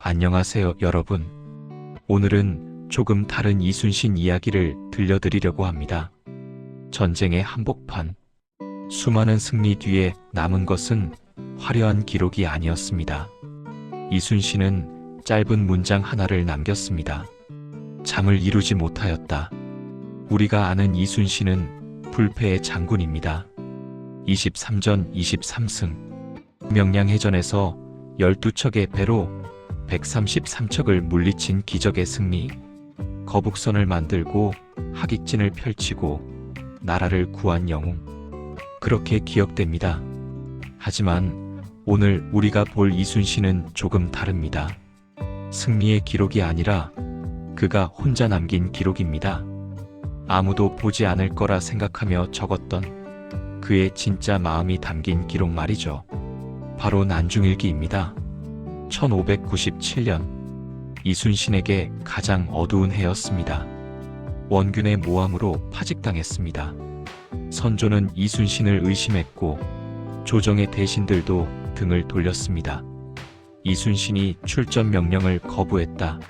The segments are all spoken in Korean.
안녕하세요, 여러분. 오늘은 조금 다른 이순신 이야기를 들려드리려고 합니다. 전쟁의 한복판. 수많은 승리 뒤에 남은 것은 화려한 기록이 아니었습니다. 이순신은 짧은 문장 하나를 남겼습니다. 잠을 이루지 못하였다. 우리가 아는 이순신은 불패의 장군입니다. 23전 23승. 명량해전에서 12척의 배로 133척을 물리친 기적의 승리. 거북선을 만들고 하객진을 펼치고 나라를 구한 영웅. 그렇게 기억됩니다. 하지만 오늘 우리가 볼 이순신은 조금 다릅니다. 승리의 기록이 아니라 그가 혼자 남긴 기록입니다. 아무도 보지 않을 거라 생각하며 적었던 그의 진짜 마음이 담긴 기록 말이죠. 바로 난중일기입니다. 1597년 이순신에게 가장 어두운 해였습니다. 원균의 모함으로 파직당했습니다. 선조는 이순신을 의심했고 조정의 대신들도 등을 돌렸습니다. 이순신이 출전 명령을 거부했다.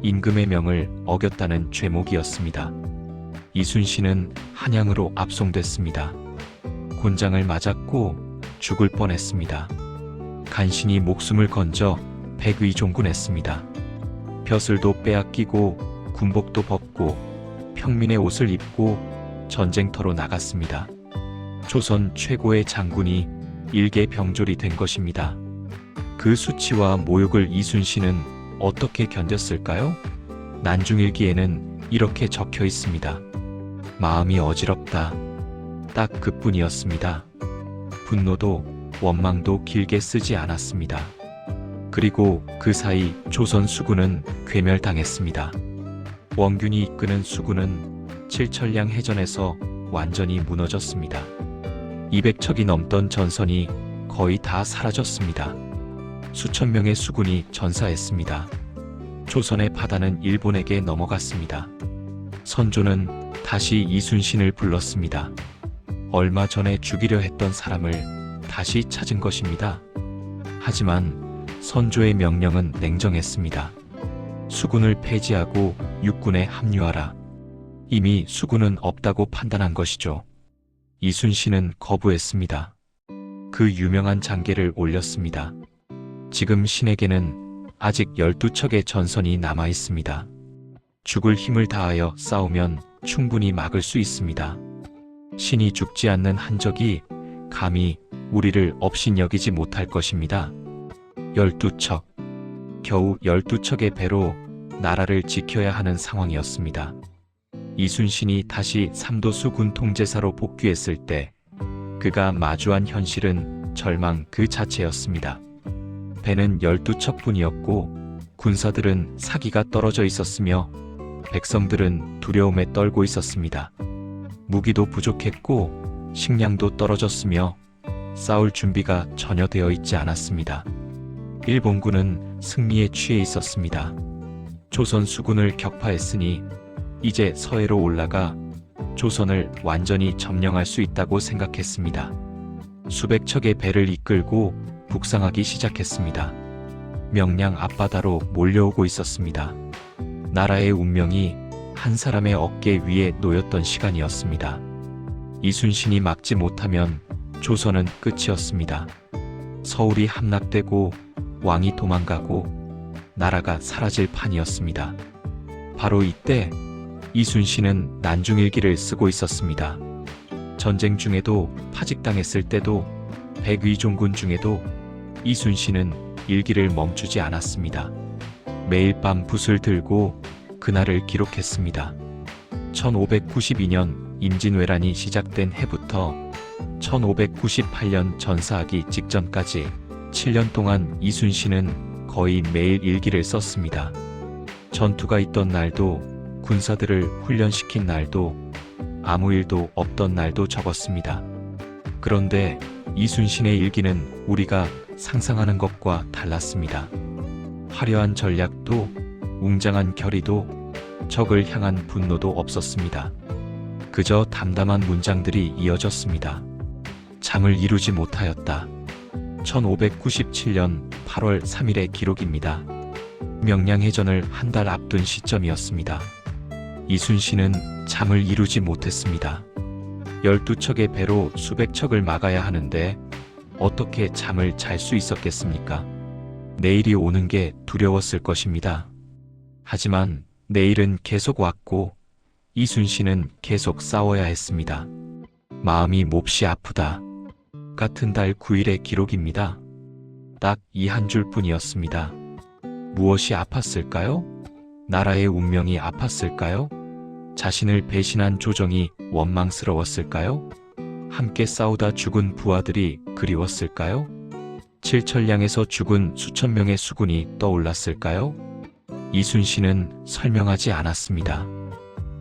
임금의 명을 어겼다는 죄목이었습니다. 이순신은 한양으로 압송됐습니다. 곤장을 맞았고 죽을 뻔했습니다. 간신히 목숨을 건져 백의종군했습니다. 벼슬도 빼앗기고 군복도 벗고 평민의 옷을 입고 전쟁터로 나갔습니다. 조선 최고의 장군이 일개 병졸이 된 것입니다. 그 수치와 모욕을 이순신은 어떻게 견뎠을까요? 난중일기에는 이렇게 적혀 있습니다. 마음이 어지럽다. 딱 그뿐이었습니다. 분노도 원망도 길게 쓰지 않았습니다. 그리고 그 사이 조선 수군은 괴멸당했습니다. 원균이 이끄는 수군은 칠천량 해전에서 완전히 무너졌습니다. 200척이 넘던 전선이 거의 다 사라졌습니다. 수천 명의 수군이 전사했습니다. 조선의 바다는 일본에게 넘어갔습니다. 선조는 다시 이순신을 불렀습니다. 얼마 전에 죽이려 했던 사람을 다시 찾은 것입니다. 하지만 선조의 명령은 냉정했습니다. 수군을 폐지하고 육군에 합류하라. 이미 수군은 없다고 판단한 것이죠. 이순신은 거부했습니다. 그 유명한 장계를 올렸습니다. 지금 신에게는 아직 12척의 전선이 남아 있습니다. 죽을 힘을 다하여 싸우면 충분히 막을 수 있습니다. 신이 죽지 않는 한적이 감히 우리를 업신여기지 못할 것입니다. 12척. 겨우 12척의 배로 나라를 지켜야 하는 상황이었습니다. 이순신이 다시 삼도수 군 통제사로 복귀했을 때 그가 마주한 현실은 절망 그 자체였습니다. 배는 12척뿐이었고 군사들은 사기가 떨어져 있었으며 백성들은 두려움에 떨고 있었습니다. 무기도 부족했고 식량도 떨어졌으며 싸울 준비가 전혀 되어 있지 않았습니다. 일본군은 승리에 취해 있었습니다. 조선 수군을 격파했으니 이제 서해로 올라가 조선을 완전히 점령할 수 있다고 생각했습니다. 수백 척의 배를 이끌고 북상하기 시작했습니다. 명량 앞바다로 몰려오고 있었습니다. 나라의 운명이 한 사람의 어깨 위에 놓였던 시간이었습니다. 이순신이 막지 못하면 조선은 끝이었습니다. 서울이 함락되고 왕이 도망가고 나라가 사라질 판이었습니다. 바로 이때 이순신은 난중일기를 쓰고 있었습니다. 전쟁 중에도 파직당했을 때도 백의종군 중에도 이순신은 일기를 멈추지 않았습니다. 매일 밤 붓을 들고 그날을 기록했습니다. 1592년 임진왜란이 시작된 해부터 1598년 전사하기 직전까지 7년 동안 이순신은 거의 매일 일기를 썼습니다. 전투가 있던 날도 군사들을 훈련시킨 날도 아무 일도 없던 날도 적었습니다. 그런데 이순신의 일기는 우리가 상상하는 것과 달랐습니다. 화려한 전략도 웅장한 결의도 적을 향한 분노도 없었습니다. 그저 담담한 문장들이 이어졌습니다. 잠을 이루지 못하였다. 1597년 8월 3일의 기록입니다. 명량해전을 한 달 앞둔 시점이었습니다. 이순신은 잠을 이루지 못했습니다. 12척의 배로 수백 척을 막아야 하는데 어떻게 잠을 잘 수 있었겠습니까? 내일이 오는 게 두려웠을 것입니다. 하지만 내일은 계속 왔고 이순신은 계속 싸워야 했습니다. 마음이 몹시 아프다. 같은 달 9일의 기록입니다. 딱 이 한 줄뿐이었습니다. 무엇이 아팠을까요? 나라의 운명이 아팠을까요? 자신을 배신한 조정이 원망스러웠을까요? 함께 싸우다 죽은 부하들이 그리웠을까요? 칠천량에서 죽은 수천 명의 수군이 떠올랐을까요? 이순신은 설명하지 않았습니다.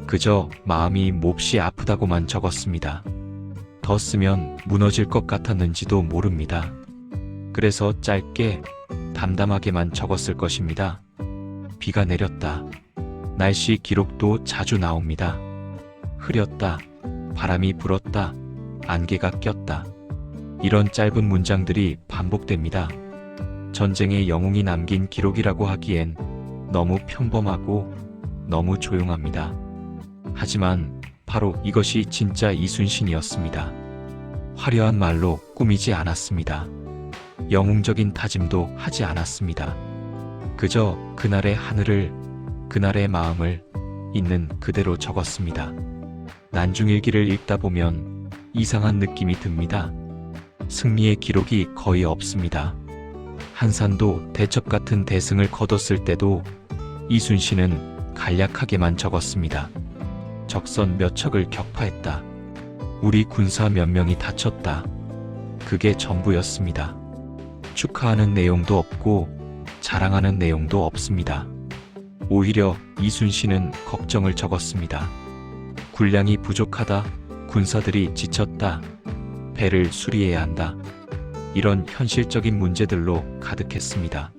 그저 마음이 몹시 아프다고만 적었습니다. 더 쓰면 무너질 것 같았는지도 모릅니다. 그래서 짧게 담담하게만 적었을 것입니다. 비가 내렸다. 날씨 기록도 자주 나옵니다. 흐렸다. 바람이 불었다. 안개가 꼈다. 이런 짧은 문장들이 반복됩니다. 전쟁의 영웅이 남긴 기록이라고 하기엔 너무 평범하고 너무 조용합니다. 하지만 바로 이것이 진짜 이순신이었습니다. 화려한 말로 꾸미지 않았습니다. 영웅적인 다짐도 하지 않았습니다. 그저 그날의 하늘을, 그날의 마음을 있는 그대로 적었습니다. 난중일기를 읽다 보면 이상한 느낌이 듭니다. 승리의 기록이 거의 없습니다. 한산도 대첩 같은 대승을 거뒀을 때도 이순신은 간략하게만 적었습니다. 적선 몇 척을 격파했다. 우리 군사 몇 명이 다쳤다. 그게 전부였습니다. 축하하는 내용도 없고 자랑하는 내용도 없습니다. 오히려 이순신은 걱정을 적었습니다. 군량이 부족하다. 군사들이 지쳤다. 배를 수리해야 한다. 이런 현실적인 문제들로 가득했습니다.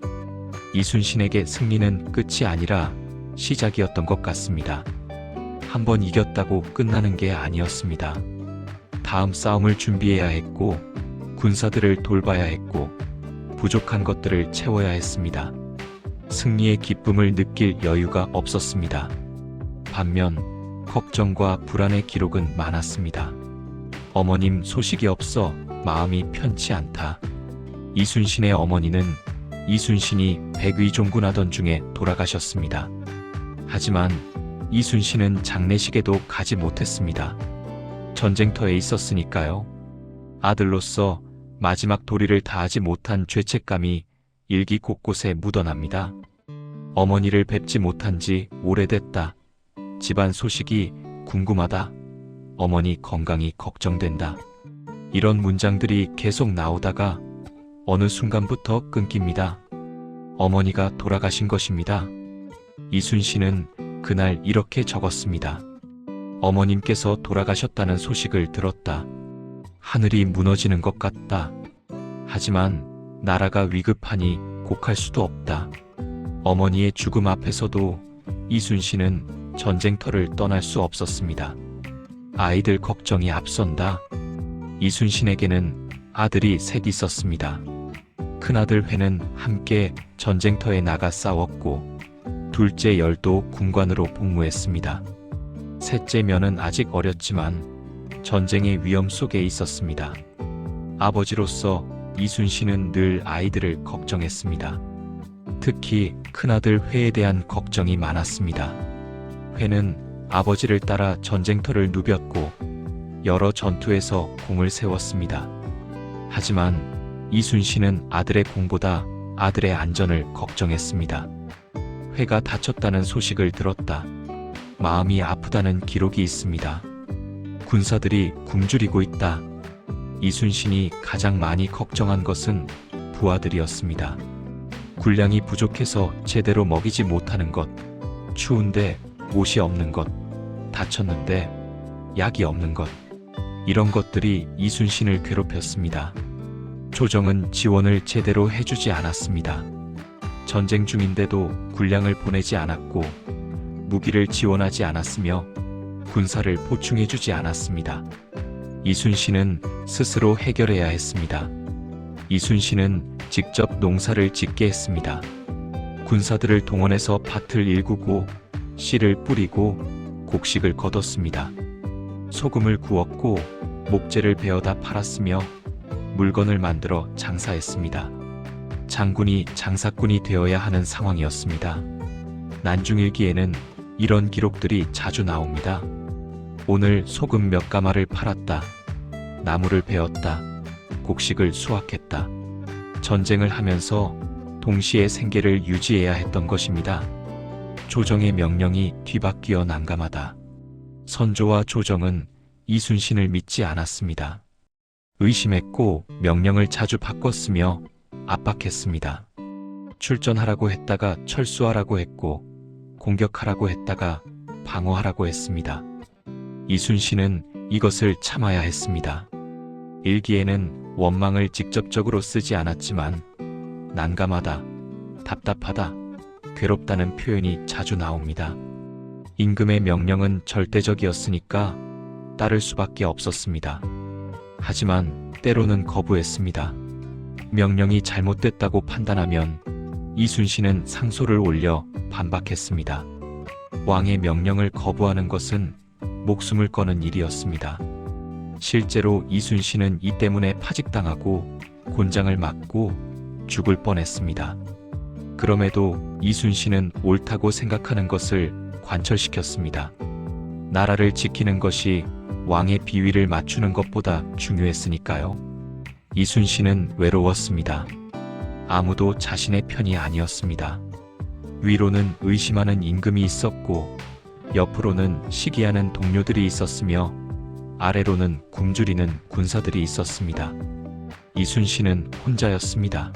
이순신에게 승리는 끝이 아니라 시작이었던 것 같습니다. 한번 이겼다고 끝나는 게 아니었습니다. 다음 싸움을 준비해야 했고, 군사들을 돌봐야 했고, 부족한 것들을 채워야 했습니다. 승리의 기쁨을 느낄 여유가 없었습니다. 반면 걱정과 불안의 기록은 많았습니다. 어머님 소식이 없어 마음이 편치 않다. 이순신의 어머니는 이순신이 백의종군하던 중에 돌아가셨습니다. 하지만 이순신은 장례식에도 가지 못했습니다. 전쟁터에 있었으니까요. 아들로서 마지막 도리를 다하지 못한 죄책감이 일기 곳곳에 묻어납니다. 어머니를 뵙지 못한 지 오래됐다. 집안 소식이 궁금하다. 어머니 건강이 걱정된다. 이런 문장들이 계속 나오다가 어느 순간부터 끊깁니다. 어머니가 돌아가신 것입니다. 이순신은 그날 이렇게 적었습니다. 어머님께서 돌아가셨다는 소식을 들었다. 하늘이 무너지는 것 같다. 하지만 나라가 위급하니 곡할 수도 없다. 어머니의 죽음 앞에서도 이순신은 전쟁터를 떠날 수 없었습니다. 아이들 걱정이 앞선다. 이순신에게는 아들이 셋 있었습니다. 큰아들 회는 함께 전쟁터에 나가 싸웠고, 둘째 열도 군관으로 복무했습니다. 셋째 면은 아직 어렸지만 전쟁의 위험 속에 있었습니다. 아버지로서 이순신은 늘 아이들을 걱정했습니다. 특히 큰아들 회에 대한 걱정이 많았습니다. 회는 아버지를 따라 전쟁터를 누볐고 여러 전투에서 공을 세웠습니다. 하지만 이순신은 아들의 공보다 아들의 안전을 걱정했습니다. 회가 다쳤다는 소식을 들었다. 마음이 아프다는 기록이 있습니다. 군사들이 굶주리고 있다. 이순신이 가장 많이 걱정한 것은 부하들이었습니다. 군량이 부족해서 제대로 먹이지 못하는 것, 추운데 옷이 없는 것, 다쳤는데 약이 없는 것, 이런 것들이 이순신을 괴롭혔습니다. 조정은 지원을 제대로 해주지 않았습니다. 전쟁 중인데도 군량을 보내지 않았고 무기를 지원하지 않았으며 군사를 보충해주지 않았습니다. 이순신은 스스로 해결해야 했습니다. 이순신은 직접 농사를 짓게 했습니다. 군사들을 동원해서 밭을 일구고 씨를 뿌리고 곡식을 거뒀습니다. 소금을 구웠고 목재를 베어다 팔았으며 물건을 만들어 장사했습니다. 장군이 장사꾼이 되어야 하는 상황이었습니다. 난중일기에는 이런 기록들이 자주 나옵니다. 오늘 소금 몇 가마를 팔았다. 나무를 베었다. 곡식을 수확했다. 전쟁을 하면서 동시에 생계를 유지해야 했던 것입니다. 조정의 명령이 뒤바뀌어 난감하다. 선조와 조정은 이순신을 믿지 않았습니다. 의심했고 명령을 자주 바꿨으며 압박했습니다. 출전하라고 했다가 철수하라고 했고 공격하라고 했다가 방어하라고 했습니다. 이순신은 이것을 참아야 했습니다. 일기에는 원망을 직접적으로 쓰지 않았지만 난감하다, 답답하다, 괴롭다는 표현이 자주 나옵니다. 임금의 명령은 절대적이었으니까 따를 수밖에 없었습니다. 하지만 때로는 거부했습니다. 명령이 잘못됐다고 판단하면 이순신은 상소를 올려 반박했습니다. 왕의 명령을 거부하는 것은 목숨을 거는 일이었습니다. 실제로 이순신은 이 때문에 파직당하고 곤장을 맞고 죽을 뻔했습니다. 그럼에도 이순신은 옳다고 생각하는 것을 관철시켰습니다. 나라를 지키는 것이 왕의 비위를 맞추는 것보다 중요했으니까요. 이순신은 외로웠습니다. 아무도 자신의 편이 아니었습니다. 위로는 의심하는 임금이 있었고 옆으로는 시기하는 동료들이 있었으며 아래로는 굶주리는 군사들이 있었습니다. 이순신은 혼자였습니다.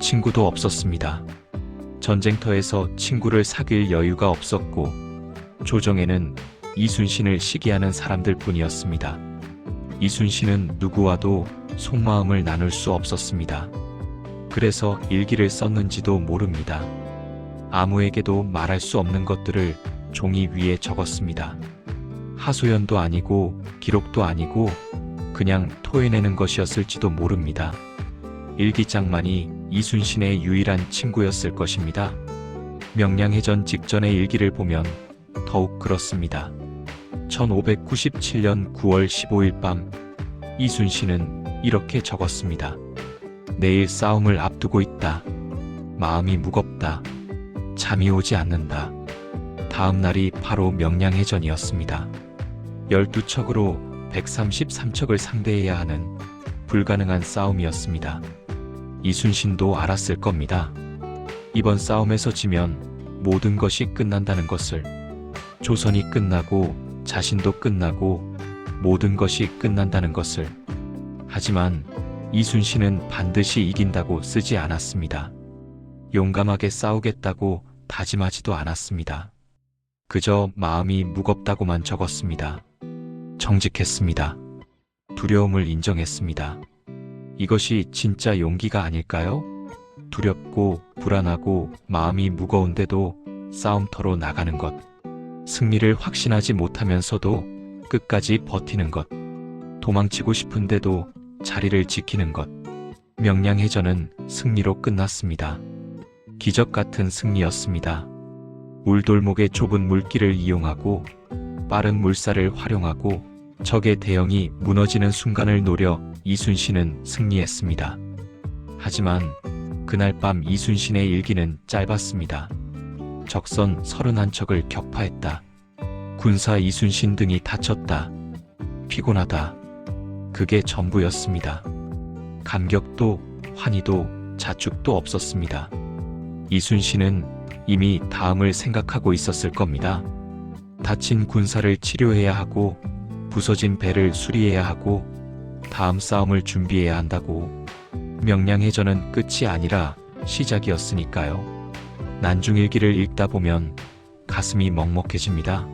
친구도 없었습니다. 전쟁터에서 친구를 사귈 여유가 없었고 조정에는 이순신을 시기하는 사람들 뿐이었습니다. 이순신은 누구와도 속마음을 나눌 수 없었습니다. 그래서 일기를 썼는지도 모릅니다. 아무에게도 말할 수 없는 것들을 종이 위에 적었습니다. 하소연도 아니고 기록도 아니고 그냥 토해내는 것이었을지도 모릅니다. 일기장만이 이순신의 유일한 친구였을 것입니다. 명량해전 직전의 일기를 보면 더욱 그렇습니다. 1597년 9월 15일 밤 이순신은 이렇게 적었습니다. 내일 싸움을 앞두고 있다. 마음이 무겁다. 잠이 오지 않는다. 다음 날이 바로 명량해전이었습니다. 12척으로 133척을 상대해야 하는 불가능한 싸움이었습니다. 이순신도 알았을 겁니다. 이번 싸움에서 지면 모든 것이 끝난다는 것을, 조선이 끝나고 자신도 끝나고 모든 것이 끝난다는 것을. 하지만 이순신은 반드시 이긴다고 쓰지 않았습니다. 용감하게 싸우겠다고 다짐하지도 않았습니다. 그저 마음이 무겁다고만 적었습니다. 정직했습니다. 두려움을 인정했습니다. 이것이 진짜 용기가 아닐까요? 두렵고 불안하고 마음이 무거운데도 싸움터로 나가는 것. 승리를 확신하지 못하면서도 끝까지 버티는 것. 도망치고 싶은데도 자리를 지키는 것. 명량해전은 승리로 끝났습니다. 기적 같은 승리였습니다. 울돌목의 좁은 물길을 이용하고 빠른 물살을 활용하고 적의 대형이 무너지는 순간을 노려 이순신은 승리했습니다. 하지만 그날 밤 이순신의 일기는 짧았습니다. 적선 31척을 격파했다. 군사 이순신 등이 다쳤다. 피곤하다. 그게 전부였습니다. 감격도 환희도 자축도 없었습니다. 이순신은 이미 다음을 생각하고 있었을 겁니다. 다친 군사를 치료해야 하고 부서진 배를 수리해야 하고 다음 싸움을 준비해야 한다고. 명량해전은 끝이 아니라 시작이었으니까요. 난중일기를 읽다 보면 가슴이 먹먹해집니다.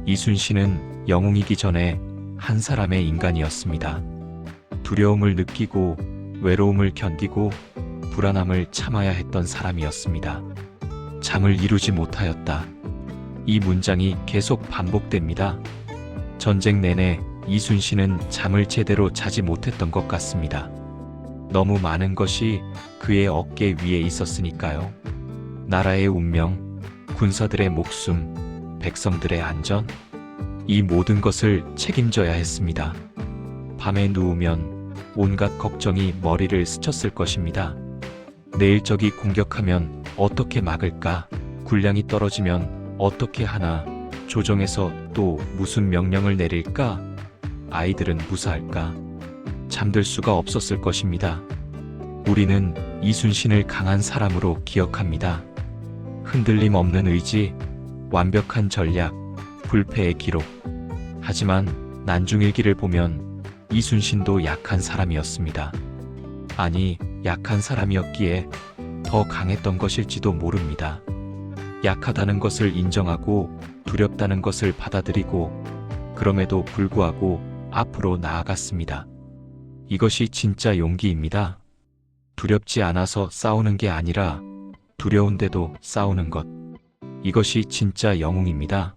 이순신은 영웅이기 전에 한 사람의 인간이었습니다. 두려움을 느끼고 외로움을 견디고 불안함을 참아야 했던 사람이었습니다. 잠을 이루지 못하였다. 이 문장이 계속 반복됩니다. 전쟁 내내 이순신은 잠을 제대로 자지 못했던 것 같습니다. 너무 많은 것이 그의 어깨 위에 있었으니까요. 나라의 운명, 군사들의 목숨, 백성들의 안전, 이 모든 것을 책임져야 했습니다. 밤에 누우면 온갖 걱정이 머리를 스쳤을 것입니다. 내일 적이 공격하면 어떻게 막을까? 군량이 떨어지면 어떻게 하나? 조정에서 또 무슨 명령을 내릴까? 아이들은 무사할까? 잠들 수가 없었을 것입니다. 우리는 이순신을 강한 사람으로 기억합니다. 흔들림 없는 의지, 완벽한 전략, 불패의 기록. 하지만 난중일기를 보면 이순신도 약한 사람이었습니다. 아니, 약한 사람이었기에 더 강했던 것일지도 모릅니다. 약하다는 것을 인정하고 두렵다는 것을 받아들이고 그럼에도 불구하고 앞으로 나아갔습니다. 이것이 진짜 용기입니다. 두렵지 않아서 싸우는 게 아니라 두려운데도 싸우는 것. 이것이 진짜 영웅입니다.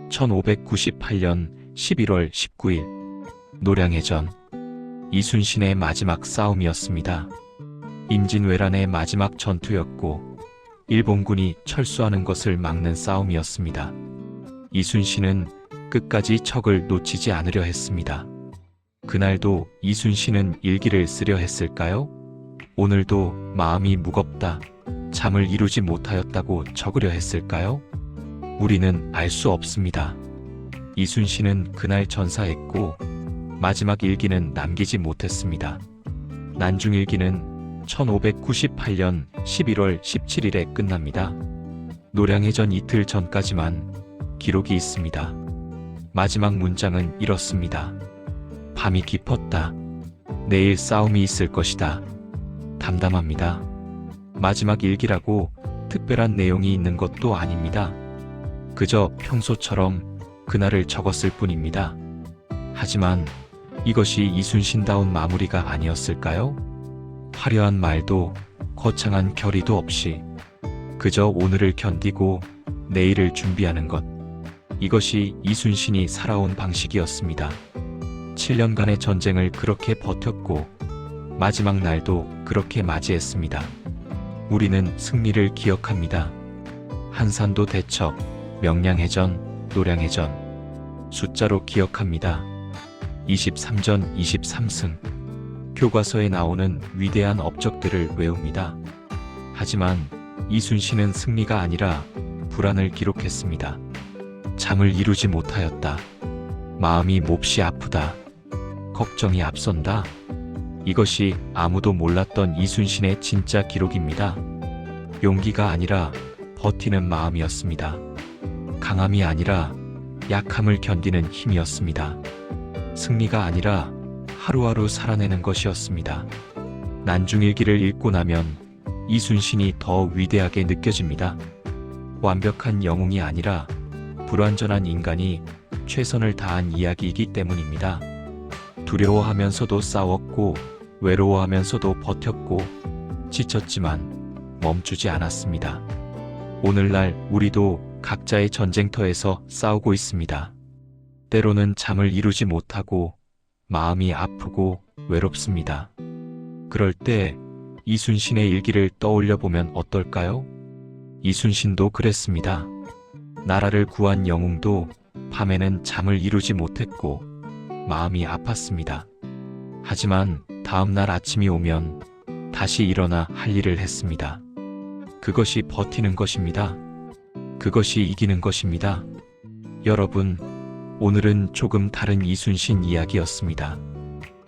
1598년 11월 19일 노량해전 이순신의 마지막 싸움이었습니다. 임진왜란의 마지막 전투였고 일본군이 철수하는 것을 막는 싸움이었습니다. 이순신은 끝까지 적을 놓치지 않으려 했습니다. 그날도 이순신은 일기를 쓰려 했을까요? 오늘도 마음이 무겁다, 잠을 이루지 못하였다고 적으려 했을까요? 우리는 알 수 없습니다. 이순신은 그날 전사했고 마지막 일기는 남기지 못했습니다. 난중일기는 1598년 11월 17일에 끝납니다. 노량해전 이틀 전까지만 기록이 있습니다. 마지막 문장은 이렇습니다. 밤이 깊었다. 내일 싸움이 있을 것이다. 담담합니다. 마지막 일기라고 특별한 내용이 있는 것도 아닙니다. 그저 평소처럼 그날을 적었을 뿐입니다. 하지만 이것이 이순신다운 마무리가 아니었을까요? 화려한 말도 거창한 결의도 없이 그저 오늘을 견디고 내일을 준비하는 것. 이것이 이순신이 살아온 방식이었습니다. 7년간의 전쟁을 그렇게 버텼고 마지막 날도 그렇게 맞이했습니다. 우리는 승리를 기억합니다. 한산도 대첩, 명량해전, 노량해전. 숫자로 기억합니다. 23전 23승. 교과서에 나오는 위대한 업적들을 외웁니다. 하지만 이순신은 승리가 아니라 불안을 기록했습니다. 잠을 이루지 못하였다. 마음이 몹시 아프다. 걱정이 앞선다. 이것이 아무도 몰랐던 이순신의 진짜 기록입니다. 용기가 아니라 버티는 마음이었습니다. 강함이 아니라 약함을 견디는 힘이었습니다. 승리가 아니라 하루하루 살아내는 것이었습니다. 난중일기를 읽고 나면 이순신이 더 위대하게 느껴집니다. 완벽한 영웅이 아니라 불완전한 인간이 최선을 다한 이야기이기 때문입니다. 두려워하면서도 싸웠고 외로워하면서도 버텼고 지쳤지만 멈추지 않았습니다. 오늘날 우리도 각자의 전쟁터에서 싸우고 있습니다. 때로는 잠을 이루지 못하고 마음이 아프고 외롭습니다. 그럴 때 이순신의 일기를 떠올려 보면 어떨까요? 이순신도 그랬습니다. 나라를 구한 영웅도 밤에는 잠을 이루지 못했고 마음이 아팠습니다. 하지만 다음 날 아침이 오면 다시 일어나 할 일을 했습니다. 그것이 버티는 것입니다. 그것이 이기는 것입니다. 여러분, 오늘은 조금 다른 이순신 이야기였습니다.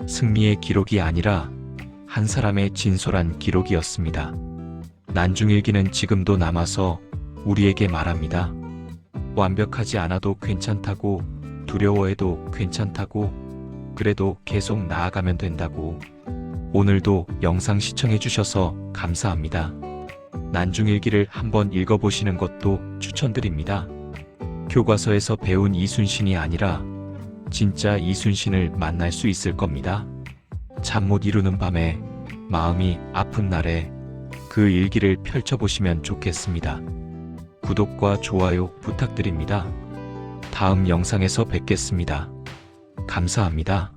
승리의 기록이 아니라 한 사람의 진솔한 기록이었습니다. 난중일기는 지금도 남아서 우리에게 말합니다. 완벽하지 않아도 괜찮다고, 두려워해도 괜찮다고, 그래도 계속 나아가면 된다고. 오늘도 영상 시청해주셔서 감사합니다. 난중일기를 한번 읽어보시는 것도 추천드립니다. 교과서에서 배운 이순신이 아니라 진짜 이순신을 만날 수 있을 겁니다. 잠 못 이루는 밤에, 마음이 아픈 날에 그 일기를 펼쳐보시면 좋겠습니다. 구독과 좋아요 부탁드립니다. 다음 영상에서 뵙겠습니다. 감사합니다.